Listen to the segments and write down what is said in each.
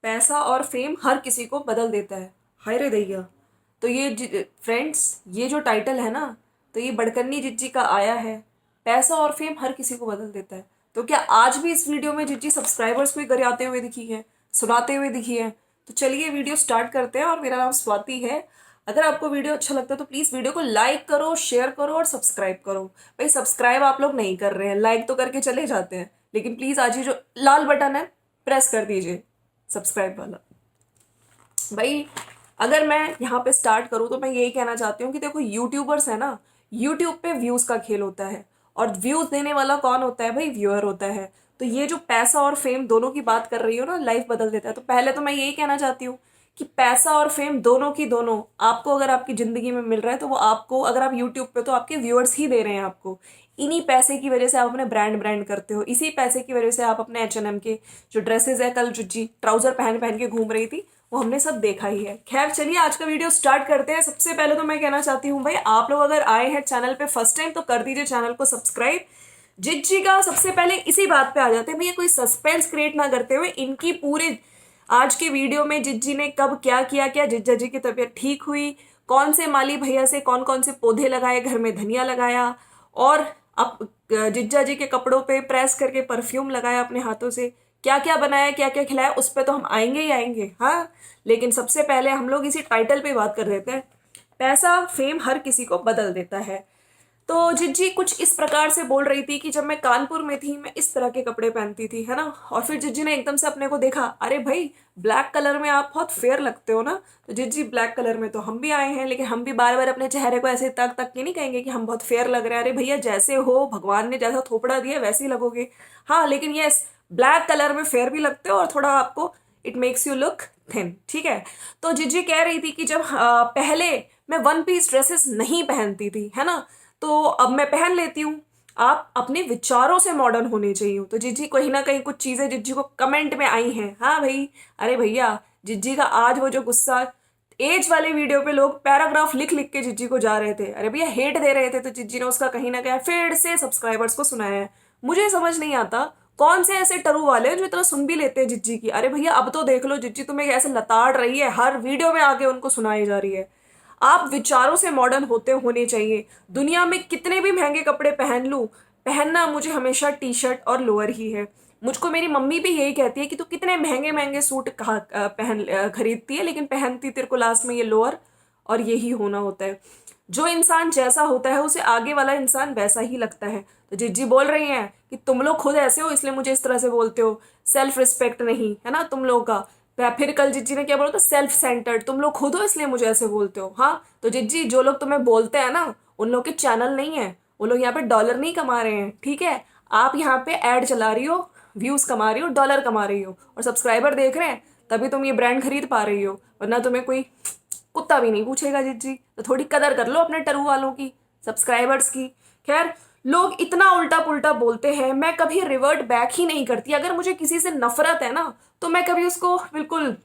पैसा और फेम हर किसी को बदल देता है। हाय रे दैया। तो ये फ्रेंड्स, ये जो टाइटल है ना, तो ये बड़कन्नी जिज्जी का आया है। पैसा और फेम हर किसी को बदल देता है। तो क्या आज भी इस वीडियो में जिज्जी सब्सक्राइबर्स को गिराते हुए दिखी है, सुनाते हुए दिखी है? तो चलिए वीडियो स्टार्ट करते हैं। और मेरा नाम स्वाति है। अगर आपको वीडियो अच्छा लगता है तो प्लीज़ वीडियो को लाइक करो, शेयर करो और सब्सक्राइब करो। भाई सब्सक्राइब आप लोग नहीं कर रहे हैं, लाइक तो करके चले जाते हैं, लेकिन प्लीज़ आज ही जो लाल बटन है प्रेस कर दीजिए, सब्सक्राइब वाला। भाई अगर मैं यहाँ पे स्टार्ट करूँ तो मैं यही कहना चाहती हूँ कि देखो, यूट्यूबर्स है ना, यूट्यूब पे व्यूज़ का खेल होता है। और व्यूज़ देने वाला कौन होता है भाई? व्यूअर होता है। तो ये जो पैसा और फेम दोनों की बात कर रही हो ना, लाइफ बदल देता है। तो पहले तो मैं यही कहना चाहती हूँ कि पैसा और फेम दोनों की दोनों आपको अगर आपकी ज़िंदगी में मिल रहा है तो वो आपको, अगर आप यूट्यूब पे, तो आपके व्यूअर्स ही दे रहे हैं आपको। इन्हीं पैसे की वजह से आप अपने ब्रांड ब्रांड करते हो। इसी पैसे की वजह से आप अपने H&M के जो ड्रेसेस है, कल जो जी ट्राउजर पहन पहन के घूम रही थी, वो हमने सब देखा ही है। खैर चलिए आज का वीडियो स्टार्ट करते हैं। सबसे पहले तो मैं कहना चाहती हूँ भाई, आप लोग अगर आए हैं चैनल पे फर्स्ट टाइम तो कर दीजिए चैनल को सब्सक्राइब। जिज्जी का सबसे पहले इसी बात पे आ जाते हैं भैया, कोई सस्पेंस क्रिएट ना करते हुए, इनकी पूरे आज के वीडियो में जिज्जी ने कब क्या किया, क्या जिज्जा जी की तबीयत ठीक हुई, कौन से माली भैया से कौन कौन से पौधे लगाए, घर में धनिया लगाया, और अब जिज्जा जी के कपड़ों पे प्रेस करके परफ्यूम लगाया अपने हाथों से, क्या क्या बनाया, क्या क्या खिलाया, उस पर तो हम आएंगे ही आएंगे। हाँ, लेकिन सबसे पहले हम लोग इसी टाइटल पे बात कर देते हैं, पैसा फेम हर किसी को बदल देता है। तो जिज्जी कुछ इस प्रकार से बोल रही थी कि जब मैं कानपुर में थी मैं इस तरह के कपड़े पहनती थी, है ना। और फिर जिज्जी ने एकदम से अपने को देखा, अरे भाई ब्लैक कलर में आप बहुत फेयर लगते हो ना। तो जिज्जी, ब्लैक कलर में तो हम भी आए हैं, लेकिन हम भी बार बार अपने चेहरे को ऐसे तक तक के नहीं कहेंगे कि हम बहुत फेयर लग रहे हैं। अरे भैया, जैसे हो, भगवान ने जैसा थोपड़ा दिया वैसे ही लगोगे। हाँ, लेकिन यस, ब्लैक कलर में फेयर भी लगते हो और थोड़ा आपको it makes you look thin, ठीक है। तो जिज्जी कह रही थी कि जब पहले मैं वन पीस ड्रेसेस नहीं पहनती थी, है ना, तो अब मैं पहन लेती हूँ। आप अपने विचारों से मॉडर्न होने चाहिए। तो जिज्जी कहीं ना कहीं कुछ चीज़ें जिज्जी को कमेंट में आई हैं। हाँ भाई, अरे भैया, जिज्जी का आज वो जो गुस्सा, एज वाले वीडियो पे लोग पैराग्राफ लिख लिख के जिज्जी को जा रहे थे, अरे भैया हेट दे रहे थे, तो जिज्जी ने उसका कहीं ना कहीं फिर से सब्सक्राइबर्स को सुनाया है। मुझे समझ नहीं आता कौन से ऐसे टरू वाले हैं जो इतना सुन भी लेते हैं जिज्जी की। अरे भैया अब तो देख लो, जिज्जी तुम्हें ऐसे लताड़ रही है, हर वीडियो में आके उनको सुनाई जा रही है। आप विचारों से मॉडर्न होते होने चाहिए। दुनिया में कितने भी महंगे कपड़े पहन लूं, पहनना मुझे हमेशा टी शर्ट और लोअर ही है। मुझको मेरी मम्मी भी यही कहती है कि तू कितने महंगे महंगे सूट खरीदती है, लेकिन पहनती तेरे को लास्ट में ये लोअर और यही होना होता है। जो इंसान जैसा होता है उसे आगे वाला इंसान वैसा ही लगता है। तो जिज्जी बोल रही हैं कि तुम लोग खुद ऐसे हो इसलिए मुझे इस तरह से बोलते हो, सेल्फ रिस्पेक्ट नहीं है ना तुम लोगों का। फिर कल जिज्जी ने क्या बोला था, सेल्फ सेंटर्ड, तुम लोग खुद हो इसलिए मुझे ऐसे बोलते हो। हाँ, तो जिज्जी, जो लोग तुम्हें बोलते हैं ना, उन लोग के चैनल नहीं है, वो लोग यहाँ पे डॉलर नहीं कमा रहे हैं, ठीक है। आप यहाँ पे एड चला रही हो, व्यूज कमा रही हो, डॉलर कमा रही हो और सब्सक्राइबर देख रहे हैं, तभी तुम ये ब्रांड खरीद पा रही हो, वरना तुम्हें कोई कुत्ता भी नहीं पूछेगा जिज्जी। तो थोड़ी कदर कर लो अपने टरू वालों की, सब्सक्राइबर्स की। खैर, लोग इतना उल्टा पुल्टा बोलते हैं, मैं कभी रिवर्ट बैक ही नहीं करती। अगर मुझे किसी से नफरत है ना, तो मैं कभी उसको बिल्कुल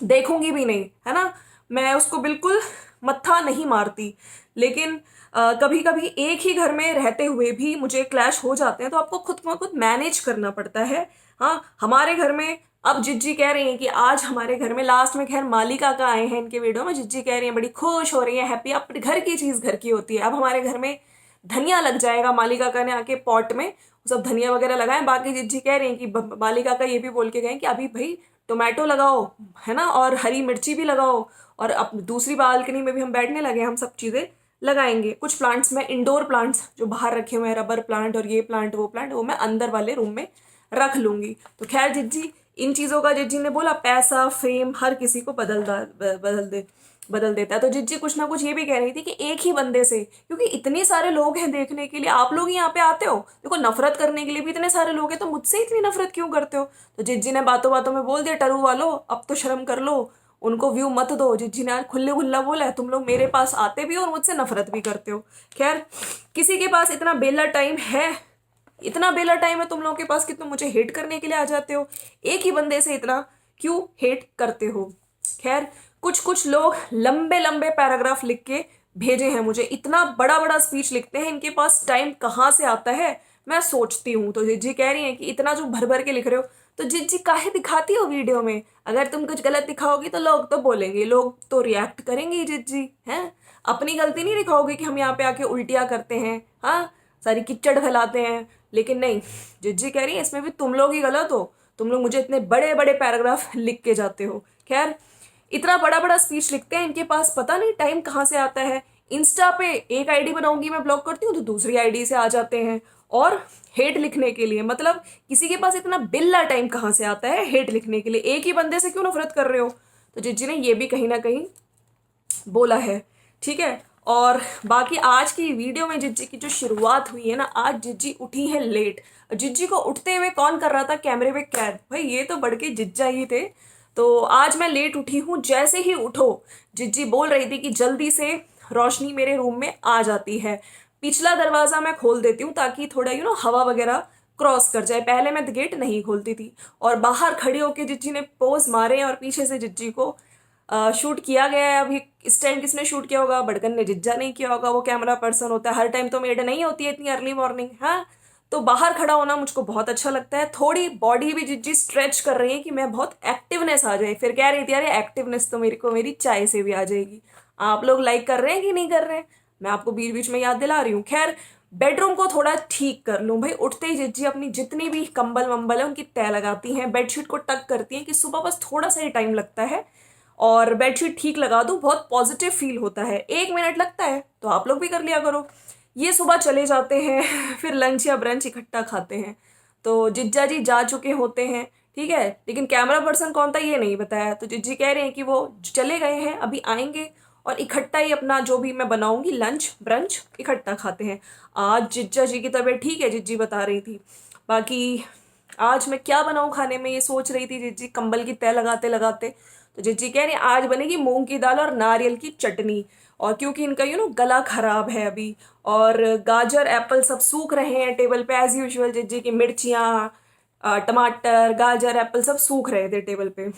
देखूंगी भी नहीं, है ना। मैं उसको बिल्कुल मत्था नहीं मारती। लेकिन कभी कभी एक ही घर में रहते हुए भी मुझे क्लैश हो जाते हैं, तो आपको खुद को खुद मैनेज करना पड़ता है। हाँ, हमारे घर में अब जिज्जी कह रही हैं कि आज हमारे घर में लास्ट में, खैर मालिका का आए हैं इनके वीडियो में, जिज्जी कह रही हैं बड़ी खुश हो रही है, हैप्पी। अपने घर की चीज़ घर की होती है। अब हमारे घर में धनिया लग जाएगा, मालिका का ने आके पॉट में सब धनिया वगैरह लगाए। बाकी जिज्जी कह रही हैं कि मालिका का ये भी बोल के गए कि अभी भाई टोमेटो लगाओ, है ना, और हरी मिर्ची भी लगाओ, और अब दूसरी बालकनी में भी हम बैठने लगे, हम सब चीज़ें लगाएंगे। कुछ प्लांट्स में, इंडोर प्लांट्स जो बाहर रखे हुए हैं, रबर प्लांट और ये प्लांट वो प्लांट, वो मैं अंदर वाले रूम में रख लूंगी। तो खैर जिज्जी, इन चीज़ों का जिज्जी ने बोला पैसा फेम हर किसी को बदल देता है। तो जिज्जी कुछ ना कुछ ये भी कह रही थी कि एक ही बंदे से, क्योंकि इतने सारे लोग हैं देखने के लिए, आप लोग यहाँ पे आते हो, देखो नफरत करने के लिए भी इतने सारे लोग हैं, तो मुझसे इतनी नफरत क्यों करते हो। तो जिज्जी ने बातों बातों में बोल दिया, टरू वालों अब तो शर्म कर लो, उनको व्यू मत दो। जिज्जी ने आज खुल्ले खुल्ला बोला है, तुम लोग मेरे पास आते भी हो और मुझसे नफरत भी करते हो। खैर, किसी के पास इतना बेला टाइम है, इतना बेला टाइम है तुम लोगों के पास कि तुम मुझे हेट करने के लिए आ जाते हो। एक ही बंदे से इतना क्यों हेट करते हो। खैर, कुछ कुछ लोग लंबे लंबे पैराग्राफ लिख के भेजे हैं मुझे, इतना बड़ा बड़ा स्पीच लिखते हैं, इनके पास टाइम कहाँ से आता है, मैं सोचती हूँ। तो जी कह रही हैं कि इतना जो भर भर के लिख रहे हो, तो जिज्जी काहे दिखाती हो वीडियो में? अगर तुम कुछ गलत दिखाओगी तो लोग तो बोलेंगे, लोग तो रिएक्ट करेंगे ही जिज्जी, हैं? अपनी गलती नहीं दिखाओगे कि हम यहाँ पे आके उल्टियाँ करते हैं, हाँ, सारी किचड़ फैलाते हैं। लेकिन नहीं, जिज्जी कह रही है इसमें भी तुम लोग ही गलत हो, तुम लोग मुझे इतने बड़े बड़े पैराग्राफ लिख के जाते हो। खैर, इतना बड़ा बड़ा स्पीच लिखते हैं इनके पास, पता नहीं टाइम कहाँ से आता है। इंस्टा पे एक आईडी बनाऊंगी मैं, ब्लॉक करती हूँ तो दूसरी आईडी से आ जाते हैं और हेट लिखने के लिए। मतलब किसी के पास इतना बिल्ला टाइम कहाँ से आता है हेट लिखने के लिए? एक ही बंदे से क्यों नफरत कर रहे हो? तो जिज्जी ने ये भी कहीं ना कहीं बोला है, ठीक है। और बाकी आज की वीडियो में जिज्जी की जो शुरुआत हुई है ना, आज जिज्जी उठी है लेट। जिज्जी को उठते हुए कौन कर रहा था कैमरे में कैद? भाई ये तो बड़ के जिज्जा ही थे। तो आज मैं लेट उठी हूँ। जैसे ही उठो जिज्जी बोल रही थी कि जल्दी से रोशनी मेरे रूम में आ जाती है, पिछला दरवाजा मैं खोल देती हूँ ताकि थोड़ा हवा वगैरह क्रॉस कर जाए। पहले मैं गेट नहीं खोलती थी। और बाहर खड़ी होके जिज्जी ने पोज मारे और पीछे से जिज्जी को शूट किया गया है। अभी इस टाइम किसने शूट किया होगा? बड़कन ने, जिज्जा नहीं किया होगा, वो कैमरा पर्सन होता है। हर टाइम तो मेड नहीं होती है इतनी अर्ली मॉर्निंग, हाँ। तो बाहर खड़ा होना मुझको बहुत अच्छा लगता है। थोड़ी बॉडी भी जिज्जी स्ट्रेच कर रही है कि मैं बहुत एक्टिवनेस आ जाए। फिर कह रही थी अरे एक्टिवनेस तो मेरे को मेरी चाय से भी आ जाएगी। आप लोग लाइक कर रहे हैं कि नहीं कर रहे हैं? मैं आपको बीच बीच में याद दिला रही हूँ। खैर, बेडरूम को थोड़ा ठीक कर लूँ। भाई उठते ही जिज्जी अपनी जितनी भी कंबल वंबल है उनकी तय लगाती हैं, बेडशीट को टक करती हैं कि सुबह बस थोड़ा सा ही टाइम लगता है और बेडशीट ठीक लगा दूँ, बहुत पॉजिटिव फील होता है। 1 मिनट लगता है तो आप लोग भी कर लिया करो। ये सुबह चले जाते हैं फिर लंच या ब्रंच इकट्ठा खाते हैं। तो जिज्जा जी जा चुके होते हैं, ठीक है, लेकिन कैमरा पर्सन कौन था ये नहीं बताया। तो जिज्जी कह रहे हैं कि वो चले गए हैं, अभी आएंगे और इकट्ठा ही अपना जो भी मैं बनाऊंगी लंच ब्रंच इकट्ठा खाते हैं। आज जिज्जा जी की तबीयत ठीक है, जिज्जी बता रही थी। बाकी आज मैं क्या बनाऊं खाने में ये सोच रही थी जिज्जी कंबल की तह लगाते लगाते। तो जिज्जी कह रही आज बनेगी मूंग की दाल और नारियल की चटनी। और क्योंकि इनका गला खराब है अभी, और गाजर एप्पल सब सूख रहे हैं टेबल पे एज यूजुअल। जिज्जी की मिर्चियाँ टमाटर गाजर एप्पल सब सूख रहे थे टेबल पे।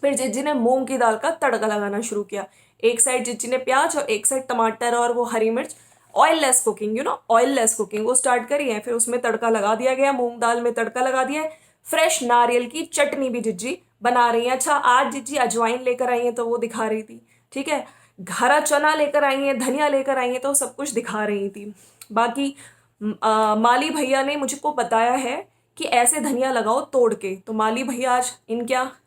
फिर जिज्जी ने मूंग की दाल का तड़का लगाना शुरू किया। एक साइड जिज्जी ने प्याज और एक साइड टमाटर और वो हरी मिर्च, ऑयल कुकिंग ऑयल कुकिंग वो स्टार्ट करी है। फिर उसमें तड़का लगा दिया गया, मूंग दाल में तड़का लगा दिया है। फ्रेश नारियल की चटनी भी जिज्जी बना रही है। अच्छा, आज जिज्जी अजवाइन लेकर आई है तो वो दिखा रही थी, ठीक है। हरा चना लेकर आई है, धनिया लेकर आई है, तो सब कुछ दिखा रही थी। बाकी माली भैया ने मुझको बताया है कि ऐसे धनिया लगाओ तोड़ के। तो माली भैया आज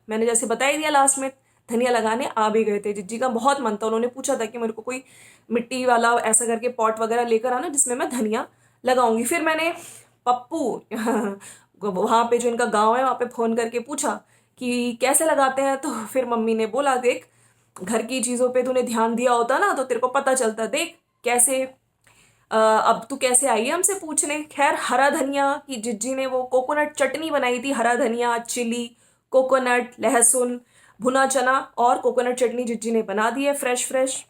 मैंने जैसे बता ही दिया लास्ट में, धनिया लगाने आ भी गए थे। जिज्जी का बहुत मन था, उन्होंने पूछा था कि मेरे को कोई मिट्टी वाला ऐसा करके पॉट वगैरह लेकर आना जिसमें मैं धनिया लगाऊंगी। फिर मैंने पप्पू वहाँ पे जो इनका गांव है वहाँ पे फ़ोन करके पूछा कि कैसे लगाते हैं। तो फिर मम्मी ने बोला देख, घर की चीज़ों पे तूने ध्यान दिया होता ना तो तेरे को पता चलता। देख कैसे अब तू कैसे आई है हमसे पूछने। खैर, हरा धनिया की जिज्जी ने वो कोकोनट चटनी बनाई थी। हरा धनिया, चिली, कोकोनट, लहसुन, भुना चना और कोकोनट चटनी जिज्जी ने बना दी है फ्रेश फ्रेश।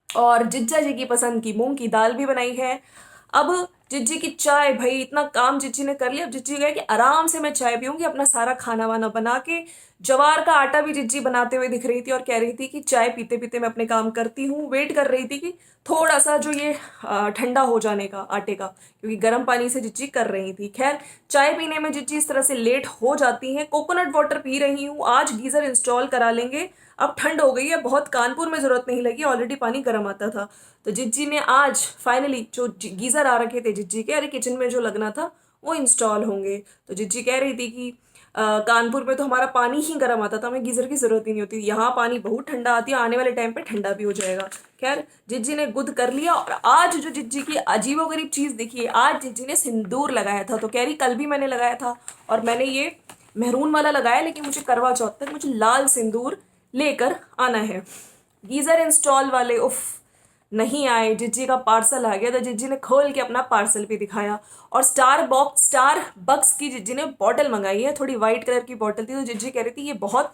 और जिज्जा जी की पसंद की मूंग की दाल भी बनाई है। अब जिज्जी की चाय, भाई इतना काम जिज्जी ने कर लिया। अब जिज्जी गए कि आराम से मैं चाय पीऊंगी, अपना सारा खाना वाना बना के। जवार का आटा भी जिज्जी बनाते हुए दिख रही थी और कह रही थी कि चाय पीते पीते मैं अपने काम करती हूँ। वेट कर रही थी कि थोड़ा सा जो ये ठंडा हो जाने का आटे का, क्योंकि गर्म पानी से जिज्जी कर रही थी। खैर, चाय पीने में जिज्जी इस तरह से लेट हो जाती हैं। कोकोनट वाटर पी रही हूँ। आज गीजर इंस्टॉल करा लेंगे, अब ठंड हो गई है बहुत, कानपुर में जरूरत नहीं लगी, ऑलरेडी पानी गर्म आता था। तो जिज्जी ने आज फाइनली जो गीजर आ रखे थे जिज्जी के, अरे किचन में जो लगना था वो इंस्टॉल होंगे। तो जिज्जी कह रही थी कि कानपुर में तो हमारा पानी ही गर्म आता था, हमें गीजर की जरूरत ही नहीं होती, यहाँ पानी बहुत ठंडा आती है, आने वाले टाइम पे ठंडा भी हो जाएगा। खैर, जिज्जी ने गुद कर लिया। और आज जो जिज्जी की अजीबोगरीब चीज़ दिखी है, आज जिज्जी ने सिंदूर लगाया था। तो कह रही कल भी मैंने लगाया था और मैंने ये मेहरून वाला लगाया, लेकिन मुझे करवा चौथ तक मुझे लाल सिंदूर लेकर आना है। गीजर इंस्टॉल वाले उफ नहीं आए। जिज्जी का पार्सल आ गया तो जिज्जी ने खोल के अपना पार्सल भी दिखाया। और स्टार बक्स की जिज्जी ने बॉटल मंगाई है, थोड़ी वाइट कलर की बॉटल थी। तो जिज्जी कह रही थी ये बहुत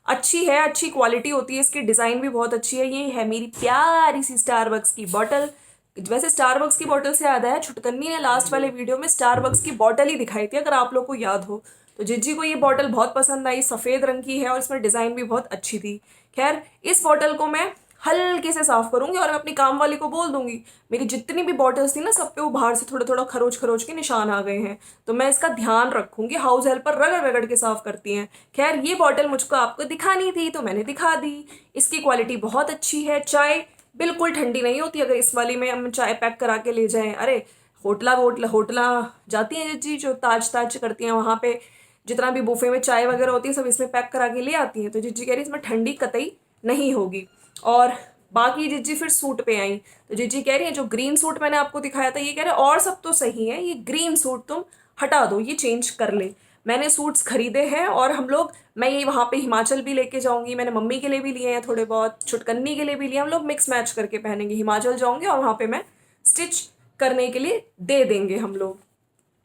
अच्छी है, अच्छी क्वालिटी होती है, इसकी डिज़ाइन भी बहुत अच्छी है। ये है मेरी प्यारी सी स्टारबक्स की बॉटल। वैसे स्टारबक्स की बॉटल से याद आया, छुटकन्नी ने लास्ट वाले वीडियो में स्टारबक्स की बॉटल ही दिखाई थी, अगर आप लोग को याद हो। तो जिज्जी को ये बॉटल बहुत पसंद आई, सफ़ेद रंग की है और इसमें डिज़ाइन भी बहुत अच्छी थी। खैर, इस बॉटल को मैं हल्के से साफ करूंगी और मैं अपनी काम वाली को बोल दूंगी। मेरी जितनी भी बॉटल्स थी ना, सब पे वो बाहर से थोड़ा थोड़ा खरोच खरोच के निशान आ गए हैं, तो मैं इसका ध्यान रखूंगी। हाउस हेल्पर रगड़ रगड़ के साफ करती हैं। खैर, ये बॉटल मुझको आपको दिखानी थी तो मैंने दिखा दी। इसकी क्वालिटी बहुत अच्छी है। चाय बिल्कुल ठंडी नहीं होती अगर इस वाली में हम चाय पैक करा के ले जाएं। अरे होटला वोटला होटला जाती हैं जी जो ताज ताज करती हैं, वहां पे जितना भी बुफे में चाय वगैरह होती है सब इसमें पैक करा के ले आती हैं। तो जिज्जी कह रही इसमें ठंडी कतई नहीं होगी। और बाकी जिज्जी फिर सूट पे आई, तो जिज्जी कह रही है जो ग्रीन सूट मैंने आपको दिखाया था, ये कह रहे और सब तो सही है, ये ग्रीन सूट तुम हटा दो, ये चेंज कर ले। मैंने सूट्स खरीदे हैं और हम लोग, मैं ये वहाँ पे हिमाचल भी लेके जाऊंगी, मैंने मम्मी के लिए भी लिए हैं थोड़े बहुत, छुटकन्नी के लिए भी लिए, हम लोग मिक्स मैच करके पहनेंगे। हिमाचल जाऊंगी और वहाँ पे मैं स्टिच करने के लिए दे देंगे हम लोग।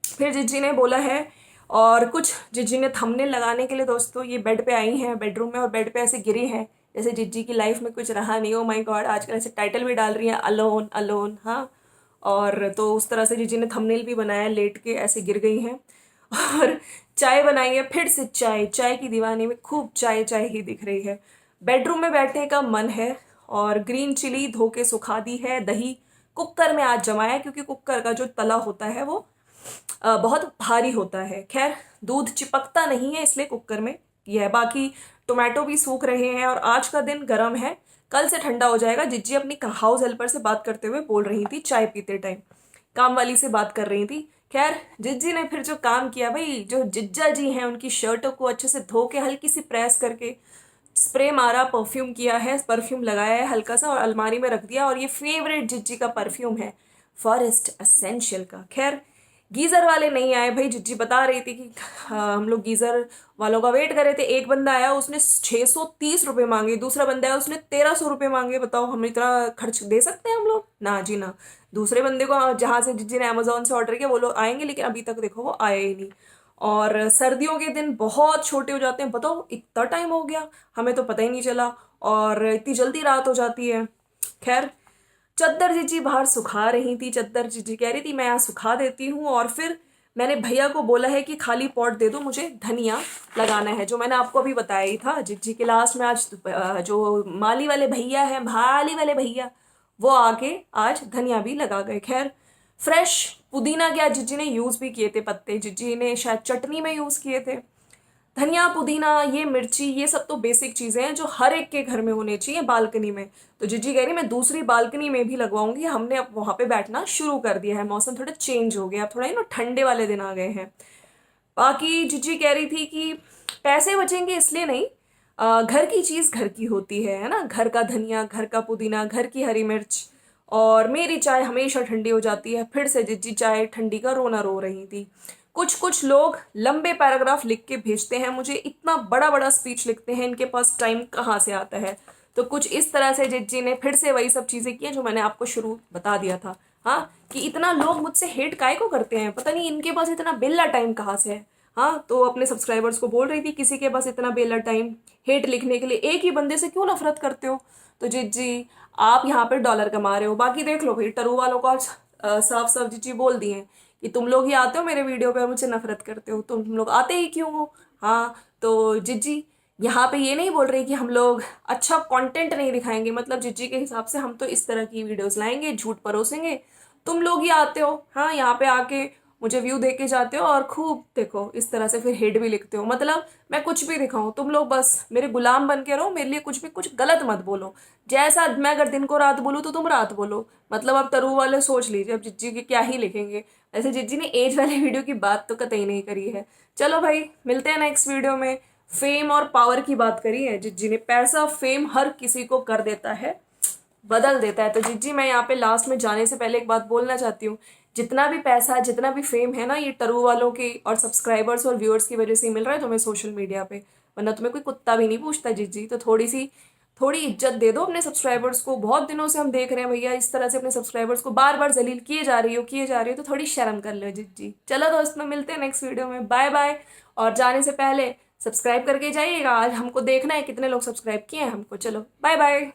फिर जिज्जी ने बोला है, और कुछ जिज्जी ने थंबनेल लगाने के लिए दोस्तों ये बेड पे आई हैं बेडरूम में, और बेड पे ऐसे गिरी हैं जैसे जिज्जी की लाइफ में कुछ रहा नहीं। ओ माय गॉड, आजकल ऐसे टाइटल भी डाल रही हैं, अलोन अलोन। हाँ, और तो उस तरह से जिज्जी ने थंबनेल भी बनाया, लेट के ऐसे गिर गई हैं। और चाय बनाई है, फिर से चाय, चाय की दीवानी में खूब चाय चाय ही दिख रही है। बेडरूम में बैठने का मन है। और ग्रीन चिली धो के सुखा दी है। दही कुकर में आज जमाया क्योंकि कुकर का जो तला होता है वो बहुत भारी होता है। खैर, दूध चिपकता नहीं है इसलिए कुकर में यह है। बाकी टोमेटो भी सूख रहे हैं और आज का दिन गर्म है, कल से ठंडा हो जाएगा। जिज्जी अपनी हाउस हेल्पर से बात करते हुए बोल रही थी, चाय पीते टाइम काम वाली से बात कर रही थी। खैर, जिज्जी ने फिर जो काम किया भाई, जो जिज्जा जी हैं उनकी शर्टों को अच्छे से धो के हल्की सी प्रेस करके स्प्रे मारा, परफ्यूम किया है, परफ्यूम लगाया है हल्का सा और अलमारी में रख दिया। और ये फेवरेट जिज्जी का परफ्यूम है, फॉरेस्ट एसेंशियल का। खैर, गीजर वाले नहीं आए भाई। जिज्जी बता रही थी कि हम लोग गीजर वालों का वेट कर रहे थे। एक बंदा आया, उसने 630 रुपये मांगे, दूसरा बंदा आया उसने 1300 रुपये मांगे। बताओ, हम इतना खर्च दे सकते हैं हम लोग? ना जी ना। दूसरे बंदे को जहाँ से जिज्जी ने अमेजोन से ऑर्डर किया वो लोग आएंगे, लेकिन अभी तक देखो वो आए ही नहीं। और सर्दियों के दिन बहुत छोटे हो जाते हैं। बताओ, इतना टाइम हो गया, हमें तो पता ही नहीं चला, और इतनी जल्दी रात हो जाती है। खैर, चद्दर जीजी बाहर सुखा रही थी। चद्दर जीजी कह रही थी मैं यहाँ सुखा देती हूँ। और फिर मैंने भैया को बोला है कि खाली पॉट दे दो, मुझे धनिया लगाना है, जो मैंने आपको अभी बताया ही था। जिज्जी के लास्ट में आज जो माली वाले भैया हैं, भाली वाले भैया, वो आके आज धनिया भी लगा गए। खैर, फ्रेश पुदीना क्या जिज्जी ने यूज़ भी किए थे, पत्ते जिज्जी ने शायद चटनी में यूज़ किए थे। धनिया, पुदीना, ये मिर्ची, ये सब तो बेसिक चीज़ें हैं जो हर एक के घर में होने चाहिए बालकनी में। तो जिज्जी कह रही मैं दूसरी बालकनी में भी लगवाऊंगी। हमने अब वहाँ पे बैठना शुरू कर दिया है, मौसम थोड़ा चेंज हो गया, अब थोड़ा ठंडे वाले दिन आ गए हैं। बाकी जिज्जी कह रही थी कि पैसे बचेंगे इसलिए नहीं, घर की चीज़ घर की होती है ना। घर का धनिया, घर का पुदीना, घर की हरी मिर्च। और मेरी चाय हमेशा ठंडी हो जाती है। फिर से जिज्जी चाय ठंडी का रोना रो रही थी। कुछ कुछ लोग लंबे पैराग्राफ लिख के भेजते हैं मुझे, इतना बड़ा बड़ा स्पीच लिखते हैं, इनके पास टाइम कहाँ से आता है। तो कुछ इस तरह से जिज्जी ने फिर से वही सब चीज़ें की हैं जो मैंने आपको शुरू बता दिया था। हाँ, कि इतना लोग मुझसे हेट काहे को करते हैं, पता नहीं इनके पास इतना बेला टाइम कहाँ से है। हाँ, तो अपने सब्सक्राइबर्स को बोल रही थी किसी के पास इतना बेला टाइम हेट लिखने के लिए, एक ही बंदे से क्यों नफरत करते हो। तो जिज्जी, आप यहाँ पर डॉलर कमा रहे हो, बाकी देख लो भाई। टरू वालों को आज साफ साफ जिज्जी बोल दिए हैं कि तुम लोग ही आते हो मेरे वीडियो पे और मुझसे नफरत करते हो, तुम लोग आते ही क्यों हो। हाँ, तो जिज्जी यहाँ पे ये नहीं बोल रही कि हम लोग अच्छा कंटेंट नहीं दिखाएंगे, मतलब जिज्जी के हिसाब से हम तो इस तरह की वीडियोस लाएंगे, झूठ परोसेंगे, तुम लोग ही आते हो। हाँ, यहाँ पे आके मुझे व्यू दे के जाते हो और खूब देखो इस तरह से फिर हेड भी लिखते हो। मतलब मैं कुछ भी दिखाऊं, तुम लोग बस मेरे गुलाम बन के रहो, मेरे लिए कुछ भी कुछ गलत मत बोलो। जैसा मैं अगर दिन को रात बोलूँ तो तुम रात बोलो। मतलब अब तरु वाले सोच लीजिए अब जिज्जी के क्या ही लिखेंगे। ऐसे जिज्जी ने एज वाले वीडियो की बात तो कतई नहीं करी है। चलो भाई, मिलते हैं नेक्स्ट वीडियो में। फेम और पावर की बात करी है जिज्जी ने। पैसा फेम हर किसी को कर देता है, बदल देता है। तो जिज्जी, मैं यहाँ पे लास्ट में जाने से पहले एक बात बोलना चाहती हूँ। जितना भी पैसा, जितना भी फेम है ना, ये टरू वालों की और सब्सक्राइबर्स और व्यूअर्स की वजह से ही मिल रहा है तुम्हें सोशल मीडिया पे, वरना तुम्हें कोई कुत्ता भी नहीं पूछता जिज्जी। तो थोड़ी इज्जत दे दो अपने सब्सक्राइबर्स को। बहुत दिनों से हम देख रहे हैं भैया इस तरह से अपने सब्सक्राइबर्स को बार बार जलील किए जा रही हो, तो थोड़ी शर्म कर लो जिज्जी। चलो दोस्तों, मिलते हैं नेक्स्ट वीडियो में, बाय बाय। और जाने से पहले सब्सक्राइब करके जाइएगा, आज हमको देखना है कितने लोग सब्सक्राइब किए हैं हमको। चलो बाय बाय।